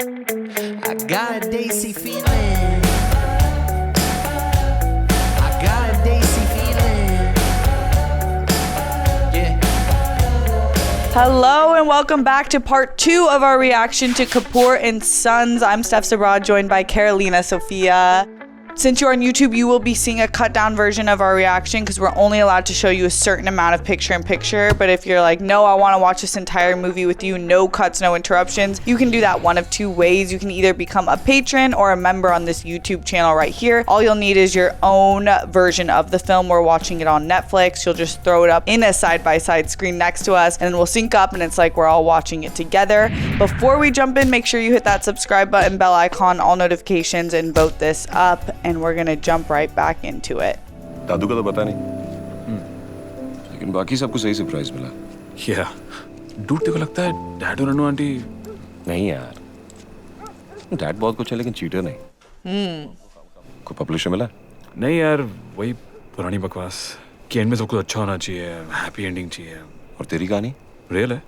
I got a Daisy feeling. I got a Daisy feeling. Yeah. Hello and welcome back to part 2 of our reaction to Kapoor and Sons. I'm STEPH, joined by Carolina, Sophia. Since you're on YouTube, you will be seeing a cut down version of our reaction because we're only allowed to show you a certain amount of picture-in-picture. But if you're like, no, I want to watch this entire movie with you, no cuts, no interruptions, you can do that one of two ways. You can either become a patron or a member on this YouTube channel right here. All you'll need is your own version of the film. We're watching it on Netflix. You'll just throw it up in a side-by-side screen next to us, and then we'll sync up, and it's like we're all watching it together. Before we jump in, make sure you hit that subscribe button, bell icon, all notifications, and vote this up. And we're gonna jump right back into it. दादू का तो पता नहीं, लेकिन बाकी सबको सही surprise मिला। Yeah, dude तेरे को लगता है डैड और अनु आंटी? नहीं यार, डैड बहुत कुछ है लेकिन चीटर नहीं। को पब्लिशर मिला? नहीं यार, वही पुरानी बकवास कि एंड में सब कुछ अच्छा होना चाहिए, हैप्पी एंडिंग चाहिए। और तेरी कहानी? रियल है,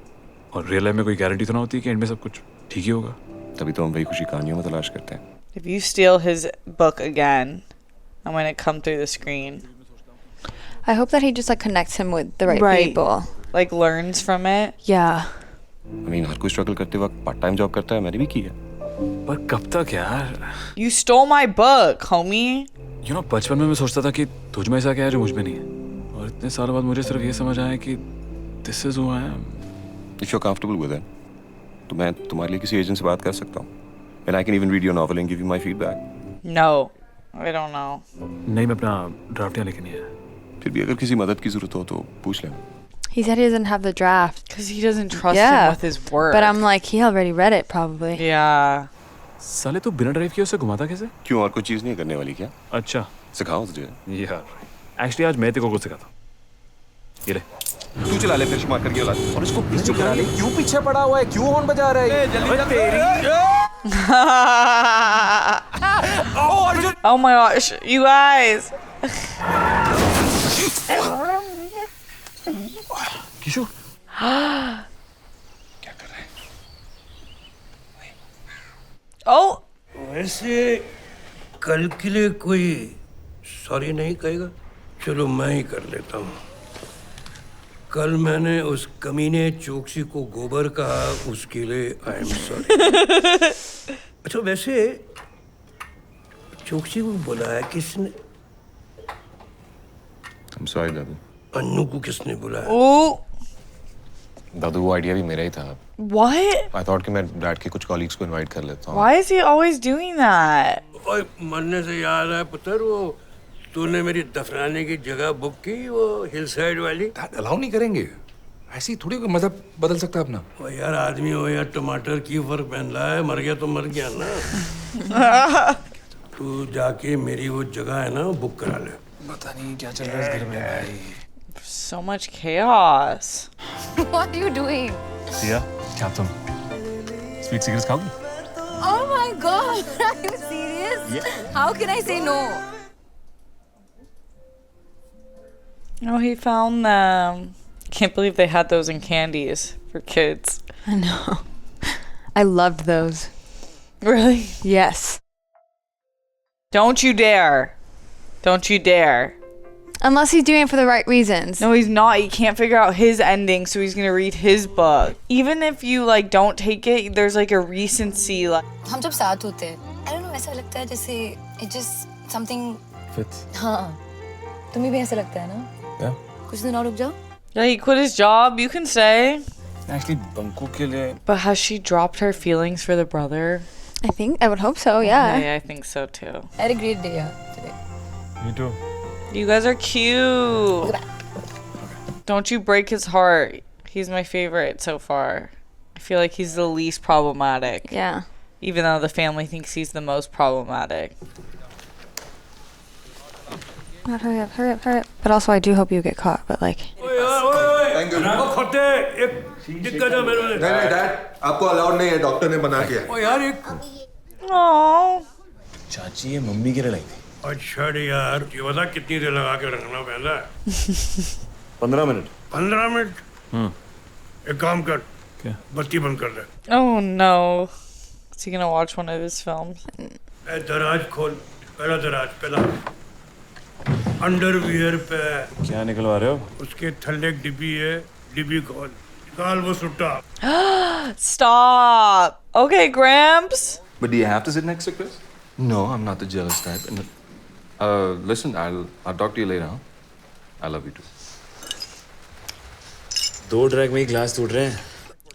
और रियल लाइफ में कोई गारंटी तो ना होती कि एंड में सब कुछ ठीक ही होगा। तभी तो हम वही खुशी कहानियों में तलाश करते हैं। If you steal his book again, I'm gonna come through the screen. I hope that he just like connects him with the right people. Like learns from it. Yeah. I mean, हर कोई struggle करते वक्त part time job करता है, मैंने भी की है। पर कब तक यार? You stole my book, homie. You know, बचपन में मैं सोचता था कि तुझ में ऐसा क्या है जो मुझ में नहीं है, और इतने सालों बाद मुझे सिर्फ ये समझ आया कि this is who I am. If you're comfortable with it, तो मैं तुम्हारे लिए किसी एजेंट से बात कर सकता हूँ। And I can even read your novel and give you my feedback. No, I don't know. नहीं, मैं अपना ड्राफ्ट यहाँ लेके नहीं आया। फिर भी अगर किसी मदद की जरूरत हो तो पूछ ले। He said he doesn't have the draft. Because he doesn't trust him with his work. But I'm like, he already read it probably. Yeah. साले तो बिना ड्राइव किए उसे घुमाता कैसे? क्यों, और कोई चीज नहीं करने वाली क्या? अच्छा, सिखाऊं तुझे? यार, एक्चुअली आज मैं तेरे को कुछ सिखाता हूँ। ये ले। तू चला ले, फिर शुमार करके औलाद। और इसको प्लीज चुप करा ले। क्यों पीछे पड़ा हुआ है? क्यों हॉर्न बजा रहा है? Oh my gosh, you guys. किशोर, क्या कर रहा है? Oh. वैसे कल के लिए कोई सॉरी नहीं कहेगा? चलो मैं ही कर लेता हूँ। कल मैंने उस कमीने चौकसी को गोबर कहा, उसके लिए आई एम सॉरी। अच्छा, वैसे चौकसी को बुलाया किसने? I'm sorry दादू। अन्नू को किसने बुलाया? Oh. दादू, वो आइडिया भी मेरा ही था। What? I thought कि मैं डैड के कुछ कॉलीग्स को इनवाइट कर लेता हूँ। Why is he always doing that? ओए, मरने से याद है पुत्र, वो तूने मेरी दफनाने की जगह बुक की, वो हिल साइड वाली। अलाउ नहीं करेंगे, ऐसी थोड़ी कोई मजहब बदल सकता है अपना। ओ यार, आदमी हो या टमाटर की फर्क पहन रहा है, मर गया तो मर गया ना। तू जाके मेरी वो जगह है ना, बुक करा ले। पता नहीं क्या चल रहा है इस घर में भाई। So much chaos. What are you doing? Siya, क्या तुम स्वीट सिगरेट्स खाओगी? Oh my god, are you serious? Yeah. How can I say no? Oh, he found them. Can't believe they had those in candies for kids. I know. I loved those. Really? Yes. Don't you dare. Don't you dare. Unless he's doing it for the right reasons. No, he's not. He can't figure out his ending, so he's gonna read his book. Even if you like don't take it, there's like a recency. Like हम जब साथ होते हैं, I don't know, ऐसा लगता है जैसे it just something Fits. हाँ, तुम्हें भी ऐसा लगता है ना? Yeah. कुछ दिन और रुक जाओ। yeah, he quit his job. You can stay. Actually, Banku के लिए। But has she dropped her feelings for the brother? I would hope so, yeah. Yeah, I think so too. I had a great day today. Me too. You guys are cute. Don't you break his heart. He's my favorite so far. I feel like he's the least problematic. Yeah. Even though the family thinks he's the most problematic. God, hurry up, hurry up, hurry up. But also, I do hope you get caught, but like... thank you. फटे, एक दिक्कत है मेरे लिए। नहीं dad, आपको allowed नहीं है, डॉक्टर ने मना किया। ओ यार, एक Aww. चाची ये मम्मी के लिए लाई थी। अच्छा यार, ये बता कितनी देर लगा के रखना पहला है? 15 मिनट। 15 मिनट? एक काम कर, क्या? बत्ती बंद कर दे। Oh no. Is he gonna watch one of his films? दराज खोल पहला दराज पहला अंडरवियर पे क्या निकलवा रहे हो? उसके थल्ले एक डिब्बी है डिब्बी खोल निकाल वो सुट्टा Stop. Okay, Gramps. But do you have to sit next to Chris? No, I'm not the jealous type. And, listen, I'll talk to you later. Huh? I love you too. 2 drag में ही glass टूट रहे हैं.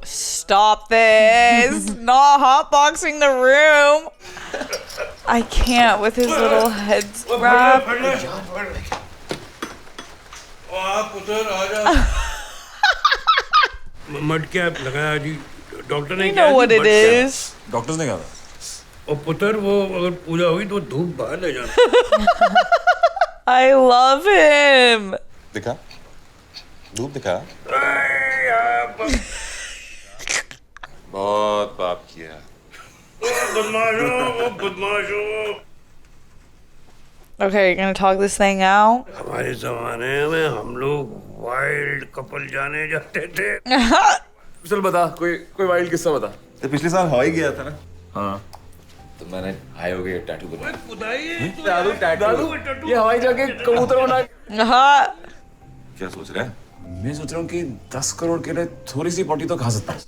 Stop this. Not hotboxing the room. I can't with his little head wrap. पुत्र आजा mud cap लगाया जी doctor ने You know what it is. Doctors ने कहा था. और पुत्र वो अगर पूजा हुई तो धूप बाहर ले जाना I love him. दिखा धूप दिखा बहुत पाप किया बदमाशो Okay, you're gonna talk this thing out? हमारे जमाने में हम लोग वाइल्ड कपल जाने जाते थे चल बता कोई वाइल्ड किस्सा बता. तो पिछले साल हवाई गया था ना. हाँ. तो मैंने हाई हो गया टैटू बनाया. दादू ये हवाई जाके कबूतर बना. हाँ. क्या सोच रहा है? मैं सोच रहा हूँ कि 10 करोड़ के लिए थोड़ी सी पोटी तो खा सकता हूँ.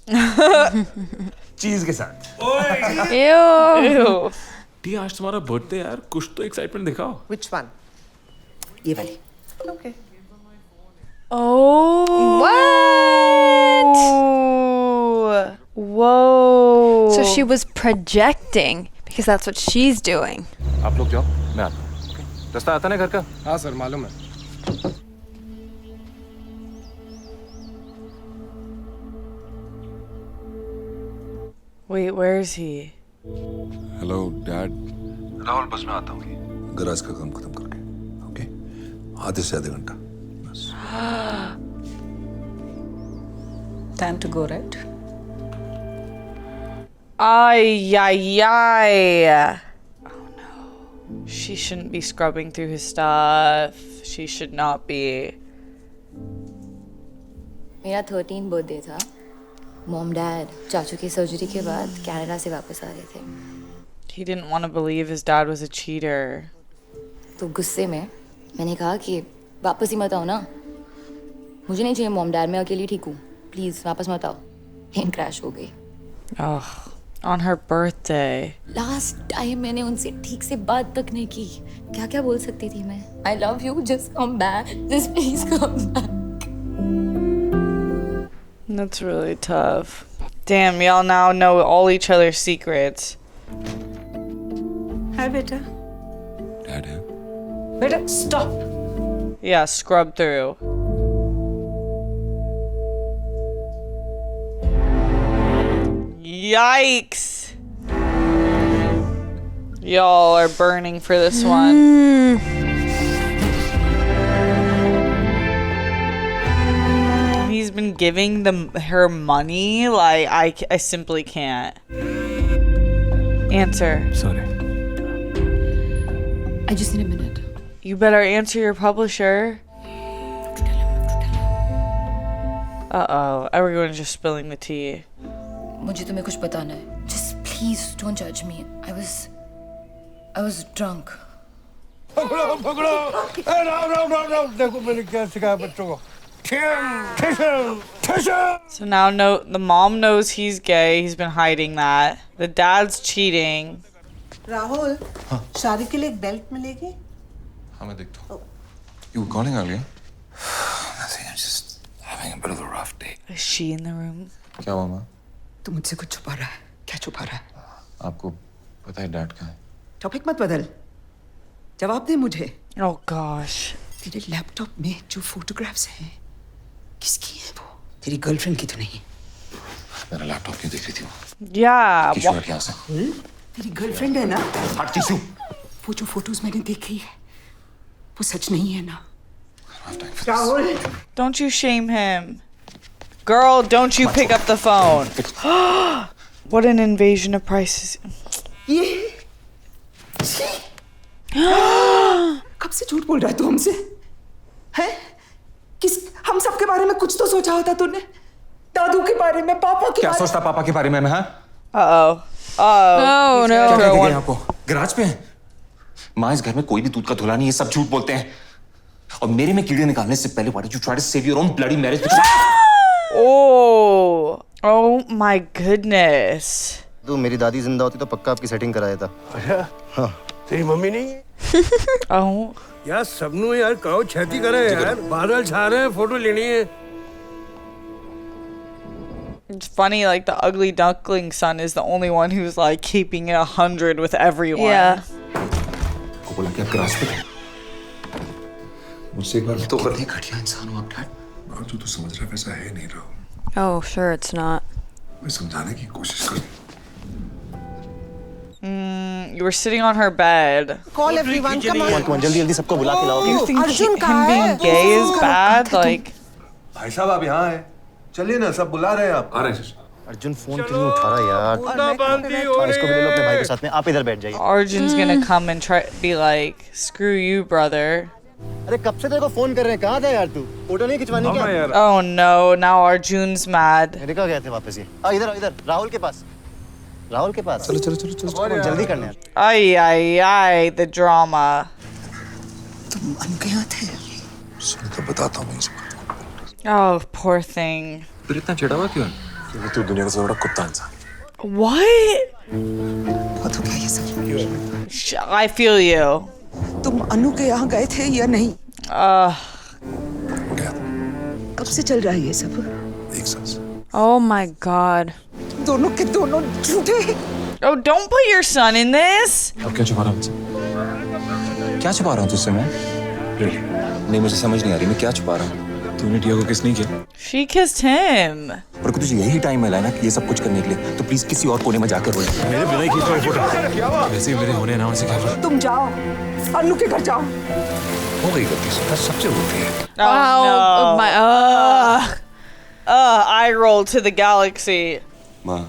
चीज के साथ. Ew. टी आज तुम्हारा बर्थडे यार कुछ तो एक्साइटमेंट दिखाओ. Which one? ये वाली. Okay. Oh. What? Whoa. So she was projecting because that's what she's doing. आप लोग जाओ मैं आता हूँ. रास्ता आता ना घर का? हाँ सर मालूम है. Wait, where is he? Hello dad. Rahul बस में आता हूँ. गराज का काम खत्म करके. ओके आधे से आधे घंटा बस. Time to go, right? Ay, ay, ay. Oh no. She shouldn't be scrubbing through his stuff. She should not be. मेरा 13 बर्थडे था. मॉम डैड चाचू की सर्जरी के बाद कनाडा से वापस आ रहे थे. He didn't want to believe his dad was a cheater. तो गुस्से में मैंने कहा कि वापस ही मत आओ ना. मुझे नहीं चाहिए मॉम डैड, मैं अकेली ठीक हूँ. प्लीज वापस मत आओ. प्लेन क्रैश हो गई. Oh, on her birthday. Last time मैंने उनसे ठीक से बात तक नहीं की. क्या क्या बोल सकती थी मैं? I love you, just come back, just please come back. That's really tough. Damn, y'all now know all each other's secrets. Hi, beta. Dad है. Beta, stop. Yeah, scrub through. Yikes! Y'all are burning for this one. He's been giving her money. Like, I simply can't. Answer. Sorry. I just need a minute. You better answer your publisher. Uh-oh. Everyone's just spilling the tea. मुझे तुम्हें कुछ बताना है. Just please don't judge me. I was drunk. पकड़ो राम देखो मैंने क्या सिखाया बच्चों को. So now the mom knows he's gay. He's been hiding that. The dad's cheating. Rahul, शादी के लिए एक बेल्ट मिलेगी? हाँ मैं देखता हूँ. You were calling Alia? Nothing. I'm just having a bit of a rough day. Is she in the room? क्या हुआ माँ? तू मुझसे कुछ छुपा रहा है. क्या छुपा रहा है? आपको पता है डैड कहाँ है? टॉपिक मत बदल. जवाब दे मुझे. Oh gosh. तेरे लैपटॉप में जो फोटोग्राफ्स हैं, किसकी है वो? तेरी गर्लफ्रेंड की तो नहीं? मेरा लैपटॉप क्यों देख रही थी वो? Yeah. किशोर क्या से? तेरी गर्लफ्रेंड है ना? हट टिश्यू. वो जो फोटोज मैंने देखी है, वो सच नहीं है ना? Rahul. Don't you shame him. Girl, don't you pick up the phone. What an invasion of privacy. ये कब से झूठ बोल रहा है तू हमसे? हैं? हम सब के बारे में कुछ तो सोचा होता तूने? दादू के बारे में, पापा के क्या बारे में? सोचता पापा के बारे में मैं? हाँ? Uh-oh. Oh no. क्या कह आपको गैराज पे माँ इस घर में कोई भी दूध का धुला नहीं है सब झूठ बोलते हैं और मेरे में कीड़े निकालने से पहले why did you try to save your own bloody marriage? Oh my goodness. तो मेरी दादी जिंदा होती तो पक्का आपकी सेटिंग कराया था। अच्छा हाँ तेरी मम्मी नहीं है? Oh. यार सबनू यार कहो छेती करे यार बादल छा रहे हैं फोटो लेनी है। It's funny, like the ugly duckling son is the only one who's like keeping it 100 with everyone. Yeah. को बोला कि आप गैराज पे थे मुझसे एक बार तो करने घटिया इंसान हो आप डैड जो तू समझ रहा है वैसा है नहीं रहा Oh, sure it's not. मैं समझाने की कोशिश कर You were sitting on her bed. Call everyone, come on. कौन जल्दी जल्दी सबको बुला के लाओ। You think him being gay is bad? Like, भाई साहब आप यहाँ हैं चलिए ना सब बुला रहे हैं आप आ रहे हैं अर्जुन फोन क्यों नहीं उठा रहा यार? इसको भी ले लो अपने भाई के साथ में आप इधर बैठ जाइए। Arjun's gonna come and try be like, screw you, brother. अरे कब से तेरे को फोन कर रहे हैं कहाँ था यार तू? फोटो नहीं खिंचवानी क्या? Oh no, now Arjun's mad. मेरे कहाँ गए थे वापस ये? इधर राहुल के पास चलो जल्दी करने हैं। Ay, the drama. तुम अनके यहाँ थे? सुन तो बताता हूँ Oh, poor thing. फिर इतना चिढ़ा हुआ क्यों क्योंकि तू दुनिया का सबसे बड़ा कुत्ता इंसान। What? बहुत हो गया ये सब। I feel you. तुम अनु के यहाँ गए थे या नहीं? कब से चल रहा है ये सब? एक साल। Oh my god. दोनों के दोनों झूठे। Oh, don't put your son in this. अब क्या छुपा रहा हूँ मुझसे क्या छुपा रहा हूँ तुझसे मैं नहीं मुझे समझ नहीं आ रही मैं क्या छुपा रहा हूँ तूने टिया को किस नहीं किया She kissed him. और तुझे यही टाइम मिला है ना कि ये सब कुछ करने के लिए तो प्लीज किसी और कोने में जाकर रोए मेरे बिना ही खींचो फोटो वैसे ही मेरे होने ना से क्या तुम जाओ अनु के घर जाओ। हो गई गलती सबसे होती है। Oh, my I roll to the galaxy. माँ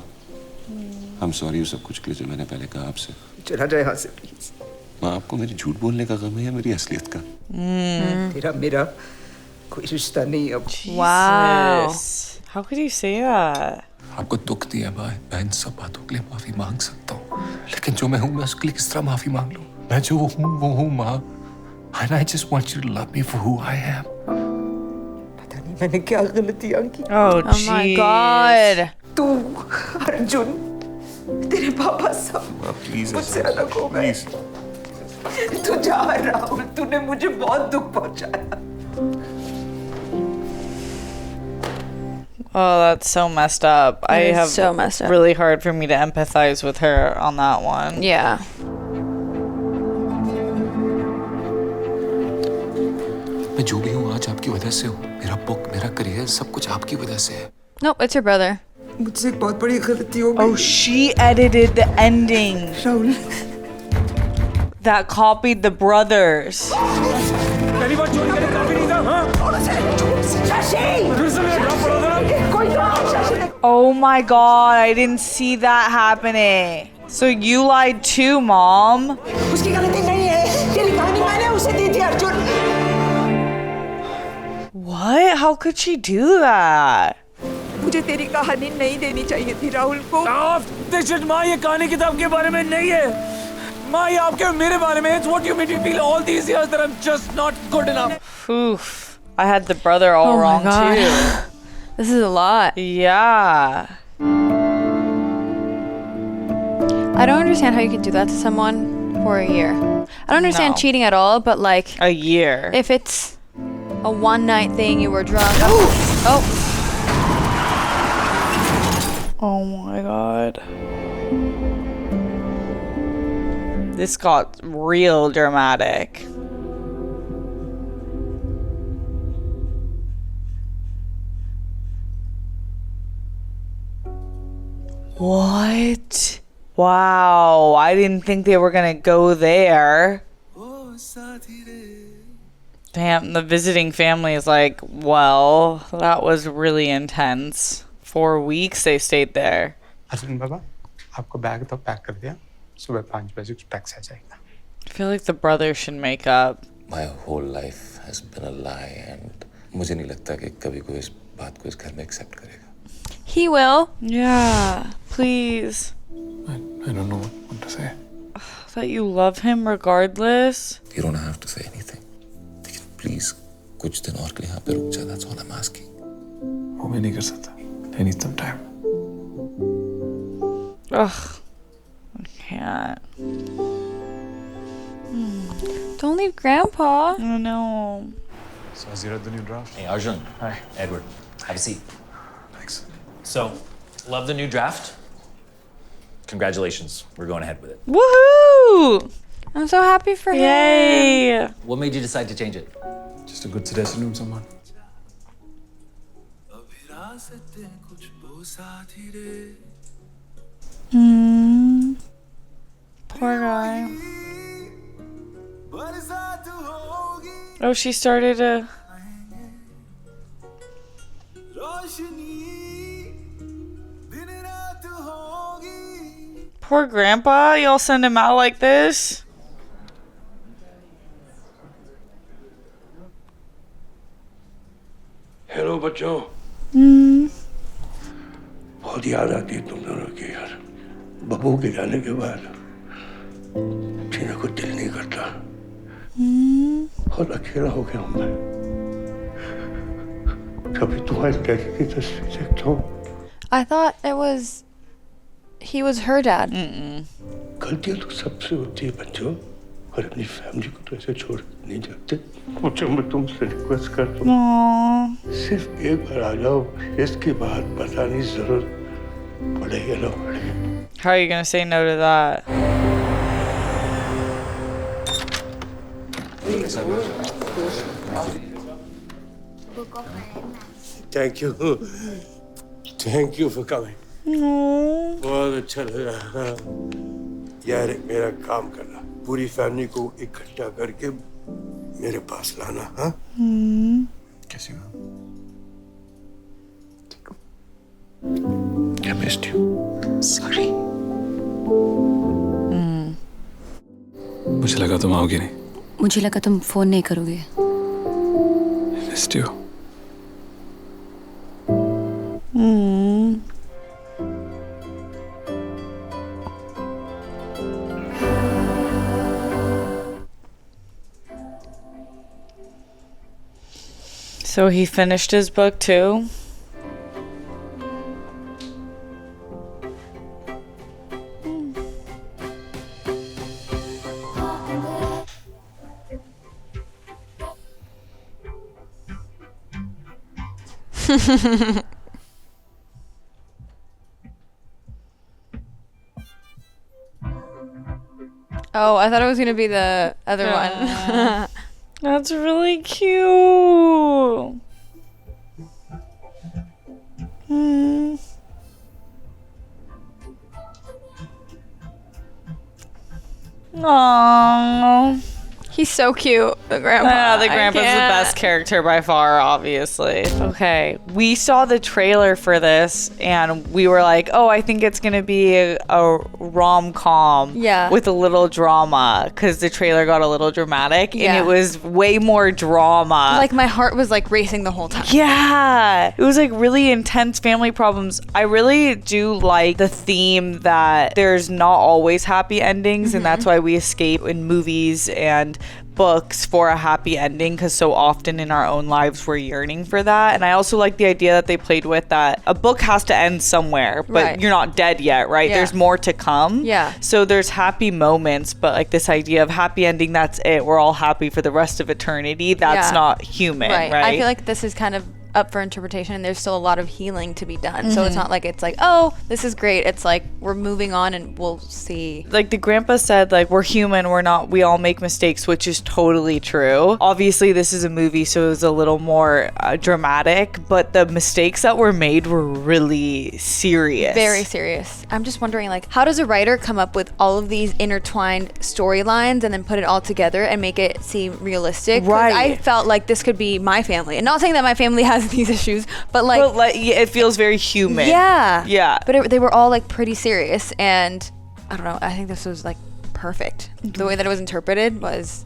I'm sorry ये सब कुछ के लिए जो मैंने पहले कहा आपसे चला जाए यहाँ से प्लीज। माँ आपको मेरी झूठ बोलने का गम है या मेरी असलियत का तेरा मेरा कोई रिश्ता नहीं अब। Wow. How could you say that? आपको दुख दिया मैं इन सब बातों के लिए माफी मांग सकता हूँ लेकिन जो मैं हूँ मैं उसके लिए किस तरह माफी मांग लूँ मैं जो हूँ वो हूँ माँ and I just want you to love me for who I am। पता नहीं मैंने क्या गलतियाँ की। Oh my god. तू अर्जुन तेरे पापा सब प्लीज मुझसे अलग हो गए। तू जा राहुल तूने मुझे बहुत दुख पहुंचाया। Oh, that's so messed up. That is so messed up. Really hard for me to empathize with her on that one. Yeah. मैं जो भी हूँ आज आपकी वजह से हूँ मेरा बुक मेरा करियर सब कुछ आपकी वजह से है। Nope, it's your brother. मुझसे एक बहुत बड़ी गलती हो गई। Oh, she edited the ending. Rahul That copied the brothers. पहली बार चोरी करने काफी नहीं था हाँ? Oh my god, I didn't see that happening. So you lied too, Mom. उसकी गलती नहीं है। तेरी कहानी मैंने उसे दी थी Arjun. What? How could she do that? मुझे तेरी कहानी नहीं देनी चाहिए थी राहुल को। माँ ये कहानी किताब के बारे में नहीं है माँ ये आपके और मेरे बारे में है। It's what you made me feel all these years that I'm just not good enough. Oof. I had the brother all wrong too. This is a lot. Yeah. I don't understand how you can do that to someone for a year. I don't understand No. cheating at all, but like A year. if it's a one night thing, you were drunk. Oh. Oh my god. This got real dramatic. What? Wow, I didn't think they were gonna go there. Damn, the visiting family is like, well, that was really intense. 4 weeks they stayed there. Arjun बाबा आपको bag तो pack कर दिया सुबह 5 बजे taxi आ जाएगा। I feel like the brothers should make up. My whole life has been a lie and मुझे नहीं लगता कि कभी कोई इस बात को इस घर में accept करेगा। He will. Yeah, please. I don't know what to say. That you love him regardless. You don't have to say anything. Please, कुछ दिन और के लिए यहाँ पे रुक जा. That's all I'm asking. वो मैं नहीं कर सकता. I need some time. Ugh, I can't. Don't leave Grandpa. I know. So has he read the new draft? Hey, Arjun. Hi. Edward. Have a seat. Thanks. So, love the new draft? Congratulations. We're going ahead with it. Woohoo! I'm so happy for him. Yay! What made you decide to change it? Just a good suggestion from someone. Poor guy. Oh, she started a... Poor grandpa, y'all send him out like this? Hello बच्चों बहुत याद आती है तुम दोनों की यार बबू के जाने के बाद जीने को दिल नहीं करता बहुत अकेला हो गया हूं मैं कभी तुम्हारे डैडी की तस्वीर देखता हूं I thought it was... He was her dad. गलतियां तो सबसे होती है बच्चों और अपनी फैमिली को तो ऐसे छोड़ नहीं जाते मुझे मैं तुमसे रिक्वेस्ट करता हूँ सिर्फ एक बार आ जाओ इसके बाद बतानी जरूर पड़ेगा ना पड़ेगा How are you gonna say no to that? Thank you for coming. बहुत अच्छा लगा यार मेरा काम करना पूरी फैमिली को इकट्ठा करके मेरे पास लाना हाँ कैसे हो? I missed you. Sorry. मुझे लगा तुम आओगे नहीं. मुझे लगा तुम फोन नहीं करोगे. I missed you. So he finished his book too? Oh, I thought it was gonna be the other one. That's really cute. Aww. He's so cute, the grandpa. Yeah, the grandpa's the best character by far, obviously. Okay, we saw the trailer for this and we were like, oh, I think it's gonna be a rom-com with a little drama because the trailer got a little dramatic and it was way more drama. Like my heart was like racing the whole time. Yeah, it was like really intense family problems. I really do like the theme that there's not always happy endings and that's why we escape in movies and books for a happy ending because so often in our own lives we're yearning for that. And I also like the idea that they played with that a book has to end somewhere, but you're not dead yet, right? Yeah. There's more to come. Yeah. So there's happy moments, but like this idea of happy ending, that's it. We're all happy for the rest of eternity. That's not human, right? I feel like this is kind of up for interpretation and there's still a lot of healing to be done. So it's not like it's like, oh, this is great. It's like we're moving on and we'll see. Like the grandpa said, like we're human, we all make mistakes, which is totally true. Obviously this is a movie, so it was a little more dramatic, but the mistakes that were made were really serious. Very serious. I'm just wondering, like, how does a writer come up with all of these intertwined storylines and then put it all together and make it seem realistic? Right. I felt like this could be my family. And not saying that my family has these issues, but like it feels very human. Yeah. But they were all like pretty serious, and I don't know, I think this was like perfect. The way that it was interpreted was...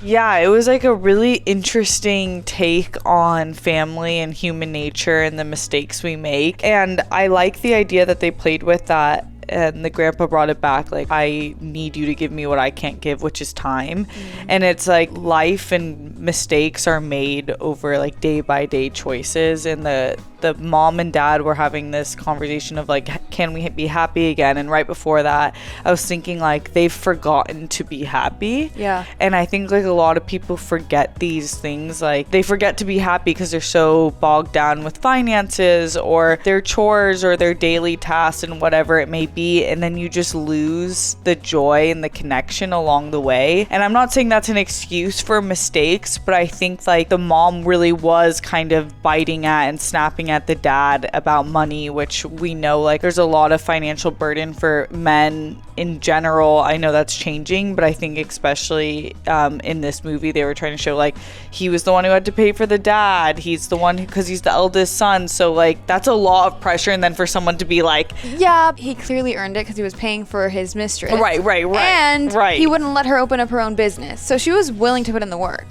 Yeah, it was like a really interesting take on family and human nature and the mistakes we make. And I like the idea that they played with that and the grandpa brought it back, like, I need you to give me what I can't give, which is time. And it's like life and mistakes are made over like day by day choices, and the mom and dad were having this conversation of like, can we be happy again? And right before that, I was thinking like, they've forgotten to be happy. Yeah. And I think like a lot of people forget these things. Like, they forget to be happy because they're so bogged down with finances or their chores or their daily tasks and whatever it may be, and then you just lose the joy and the connection along the way. And I'm not saying that's an excuse for mistakes, but I think like the mom really was kind of biting at and snapping at the dad about money, which we know like there's a lot of financial burden for men in general. I know that's changing, but I think especially in this movie they were trying to show like he was the one who had to pay for the dad. He's the one because he's the eldest son, so like that's a lot of pressure. And then for someone to be like, yeah, he clearly earned it because he was paying for his mistress, right, and right, he wouldn't let her open up her own business, so she was willing to put in the work.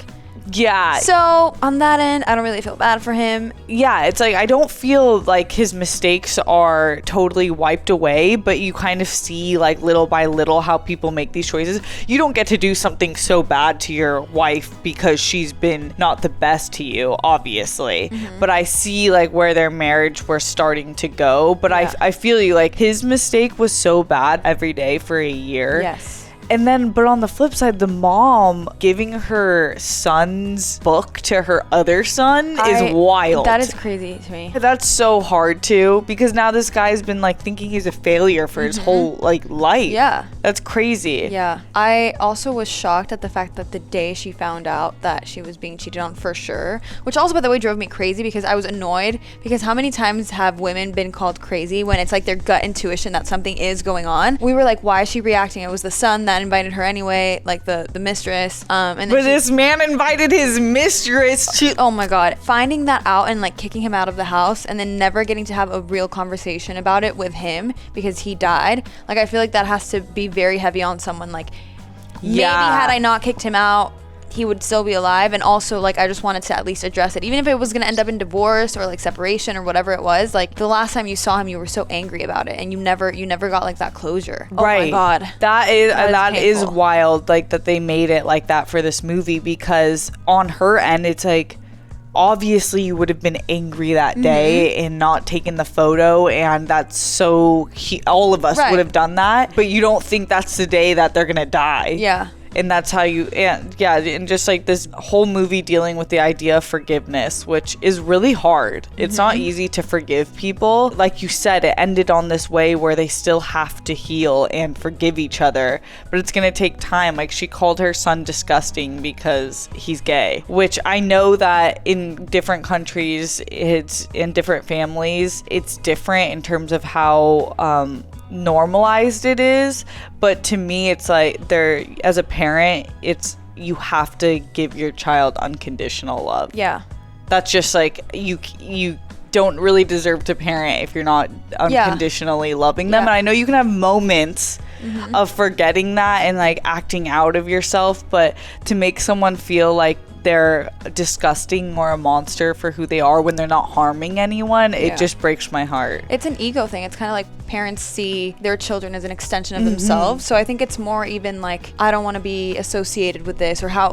Yeah. So on that end, I don't really feel bad for him. Yeah, it's like I don't feel like his mistakes are totally wiped away, but you kind of see like little by little how people make these choices. You don't get to do something so bad to your wife because she's been not the best to you, obviously. But I see like where their marriage was starting to go. But I feel you, like his mistake was so bad every day for a year. Yes. And then, but on the flip side, the mom giving her son's book to her other son is wild. That is crazy to me. That's so hard too, because now this guy's been like thinking he's a failure for his whole like life. Yeah. That's crazy. Yeah. I also was shocked at the fact that the day she found out that she was being cheated on for sure, which also by the way drove me crazy because I was annoyed because how many times have women been called crazy when it's like their gut intuition that something is going on? We were like, why is she reacting? It was the son that invited her anyway, like the mistress. And but this man invited his mistress to. Oh my god, finding that out and like kicking him out of the house and then never getting to have a real conversation about it with him because he died. Like I feel like that has to be very heavy on someone. Like maybe had I not kicked him out, he would still be alive. And also like I just wanted to at least address it, even if it was gonna end up in divorce or like separation or whatever it was. Like the last time you saw him, you were so angry about it and you never got like that closure. Right. Oh my god, that is wild, like that they made it like that for this movie, because on her end it's like obviously you would have been angry that day and not taken the photo, and that's so all of us would have done that, but you don't think that's the day that they're gonna die. Yeah. And that's how you, and just like this whole movie dealing with the idea of forgiveness, which is really hard. It's not easy to forgive people. Like you said, it ended on this way where they still have to heal and forgive each other, but it's gonna take time. Like she called her son disgusting because he's gay, which I know that in different countries, it's in different families, it's different in terms of how normalized it is, but to me it's like there, as a parent, it's you have to give your child unconditional love. Yeah, that's just like you don't really deserve to parent if you're not unconditionally loving them. And I know you can have moments of forgetting that and like acting out of yourself, but to make someone feel like they're disgusting or a monster for who they are when they're not harming anyone, it just breaks my heart. It's an ego thing. It's kind of like parents see their children as an extension of themselves. So I think it's more even like, I don't want to be associated with this, or how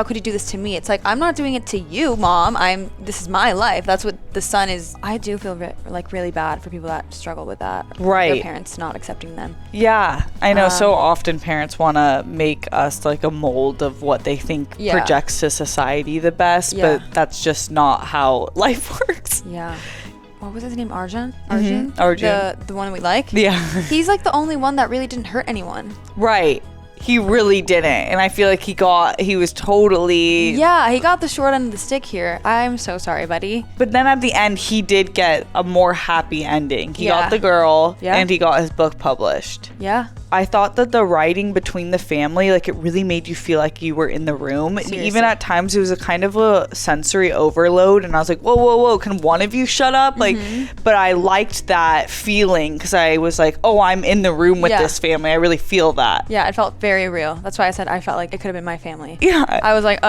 could you do this to me? It's like, I'm not doing it to you, mom. This is my life. That's what the son is. I do feel like really bad for people that struggle with that. Right. Their parents not accepting them. Yeah, I know. So often parents want to make us like a mold of what they think projects to society the best, but that's just not how life works. Yeah. What was his name? Arjun? Arjun. The one we like? Yeah. He's like the only one that really didn't hurt anyone. Right. He really didn't. And I feel like he was totally... Yeah, he got the short end of the stick here. I'm so sorry, buddy. But then at the end, he did get a more happy ending. He got the girl and he got his book published. Yeah. I thought that the writing between the family, like it really made you feel like you were in the room. Seriously. And even at times it was a kind of a sensory overload. And I was like, whoa, can one of you shut up? Like, but I liked that feeling because I was like, oh, I'm in the room with this family. I really feel that. Yeah, it felt very real. That's why I said I felt like it could have been my family. Yeah. I was like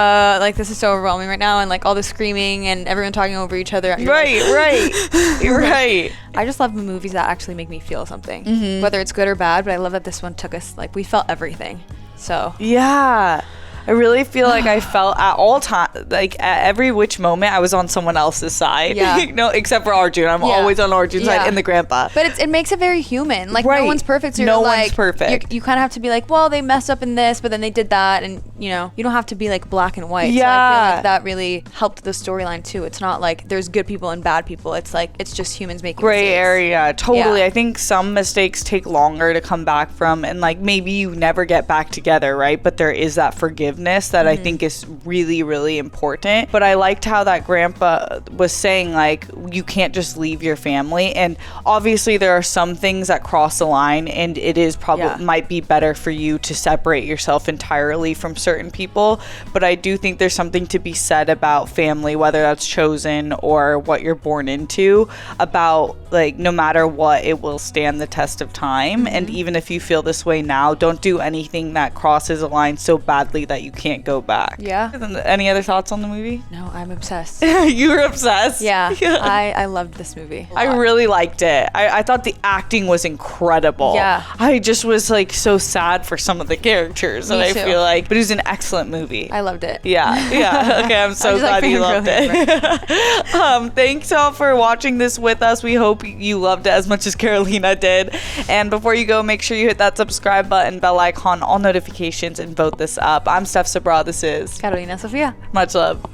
this is so overwhelming right now, and like all the screaming and everyone talking over each other. You're right. I just love movies that actually make me feel something, whether it's good or bad, but I love that this one took us, like, we felt everything. So yeah, I really feel like I felt at all times, like at every which moment I was on someone else's side. Yeah. No, except for Arjun. I'm always on Arjun's side and the grandpa. But it makes it very human. Like no one's perfect. So no you're one's like, perfect. You kind of have to be like, well, they messed up in this, but then they did that, and you know, you don't have to be like black and white. Yeah. So I feel like that really helped the storyline too. It's not like there's good people and bad people. It's like it's just humans making gray mistakes. area. Totally. I think some mistakes take longer to come back from, and like maybe you never get back together, right? But there is that forgiveness that I think is really, really important. But I liked how that grandpa was saying, like, you can't just leave your family. And obviously there are some things that cross the line, and it is probably might be better for you to separate yourself entirely from certain people. But I do think there's something to be said about family, whether that's chosen or what you're born into, about like no matter what, it will stand the test of time. And even if you feel this way now, don't do anything that crosses a line so badly that you can't go back. Yeah. Any other thoughts on the movie? No, I'm obsessed. You were obsessed? Yeah. I loved this movie. I really liked it. I thought the acting was incredible. Yeah. I just was like so sad for some of the characters. Me and I too. feel like, but it was an excellent movie. I loved it. Yeah. Okay, I'm so glad you loved it. Thanks all for watching this with us. We hope you loved it as much as Carolina did. And before you go, make sure you hit that subscribe button, bell icon, all notifications, and vote this up. I'm Steph SABRAW. This is Carolina Sofia. Much love.